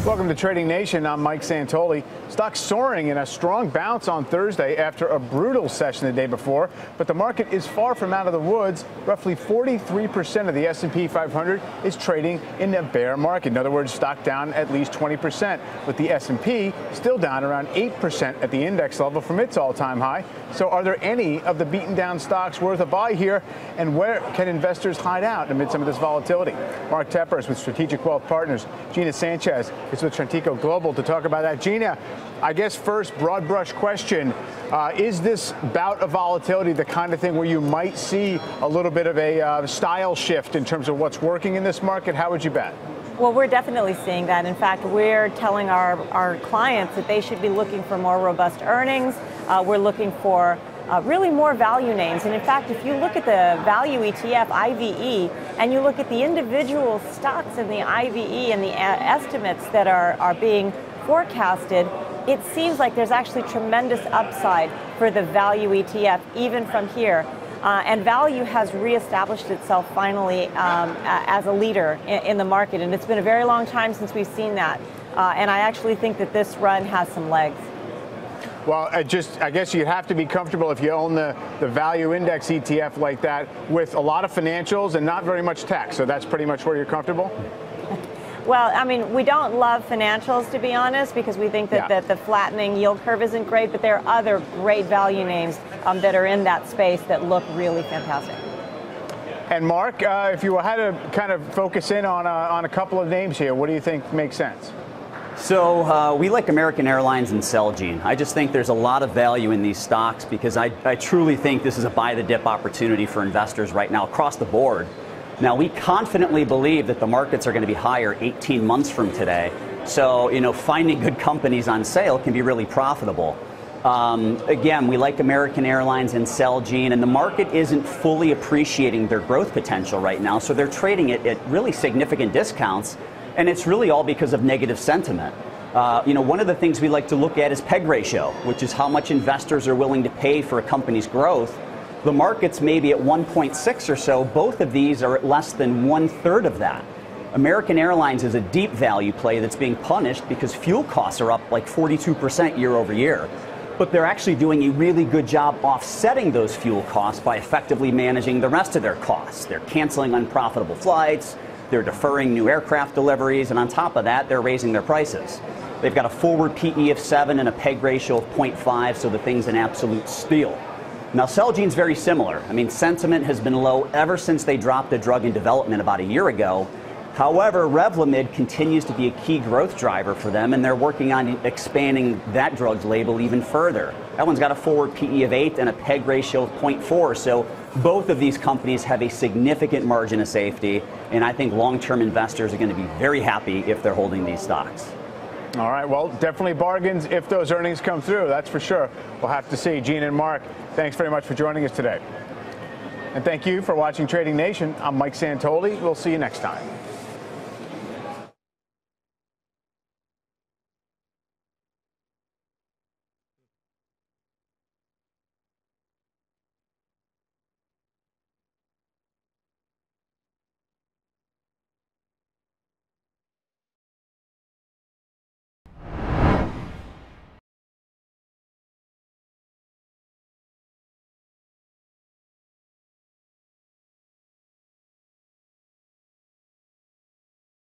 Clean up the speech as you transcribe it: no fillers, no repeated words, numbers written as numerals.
Welcome to Trading Nation. I'm Mike Santoli. Stocks soaring in a strong bounce on Thursday after a brutal session the day before. But the market is far from out of the woods. Roughly 43% of the S&P 500 is trading in a bear market. In other words, stock down at least 20%, with the S&P still down around 8% at the index level from its all-time high. So are there any of the beaten down stocks worth a buy here? And where can investors hide out amid some of this volatility? Mark Tepper is with Strategic Wealth Partners. Gina Sanchez is with Chantico Global to talk about that. Gina, I guess first, broad brush question. Is this bout of volatility the kind of thing where you might see a little bit of a style shift in terms of what's working in this market? How would you bet? Well, we're definitely seeing that. In fact, we're telling our clients that they should be looking for more robust earnings. We're looking for really more value names. And in fact, if you look at the value ETF, IVE, and you look at the individual stocks in the IVE and the estimates that are being forecasted, it seems like there's actually tremendous upside for the value ETF, even from here. And value has reestablished itself finally as a leader in the market. And it's been a very long time since we've seen that. And I actually think that this run has some legs. Well, I guess you'd have to be comfortable if you own the value index ETF like that with a lot of financials and not very much tech. So that's pretty much where you're comfortable? Well, I mean, we don't love financials, to be honest, because we think that the flattening yield curve isn't great, but there are other great value names that are in that space that look really fantastic. And Mark, if you had to kind of focus in on a couple of names here, what do you think makes sense? So we like American Airlines and Celgene. I just think there's a lot of value in these stocks because I truly think this is a buy the dip opportunity for investors right now across the board. Now, we confidently believe that the markets are going to be higher 18 months from today. So, finding good companies on sale can be really profitable. Again, we like American Airlines and Celgene, and the market isn't fully appreciating their growth potential right now. So they're trading it at really significant discounts. And it's really all because of negative sentiment. One of the things we like to look at is PEG ratio, which is how much investors are willing to pay for a company's growth. The market's maybe at 1.6 or so. Both of these are at less than 1/3 of that. American Airlines is a deep value play that's being punished because fuel costs are up like 42% year over year. But they're actually doing a really good job offsetting those fuel costs by effectively managing the rest of their costs. They're canceling unprofitable flights. They're deferring new aircraft deliveries, and on top of that, they're raising their prices. They've got a forward PE of 7 and a PEG ratio of 0.5, so the thing's an absolute steal. Now, Celgene's very similar. I mean, sentiment has been low ever since they dropped the drug in development about a year ago. However, Revlimid continues to be a key growth driver for them, and they're working on expanding that drug's label even further. That one's got a forward PE of 8 and a PEG ratio of 0.4, so both of these companies have a significant margin of safety, and I think long-term investors are going to be very happy if they're holding these stocks. All right, well, definitely bargains if those earnings come through, that's for sure. We'll have to see. Gina and Mark, thanks very much for joining us today. And thank you for watching Trading Nation. I'm Mike Santoli. We'll see you next time.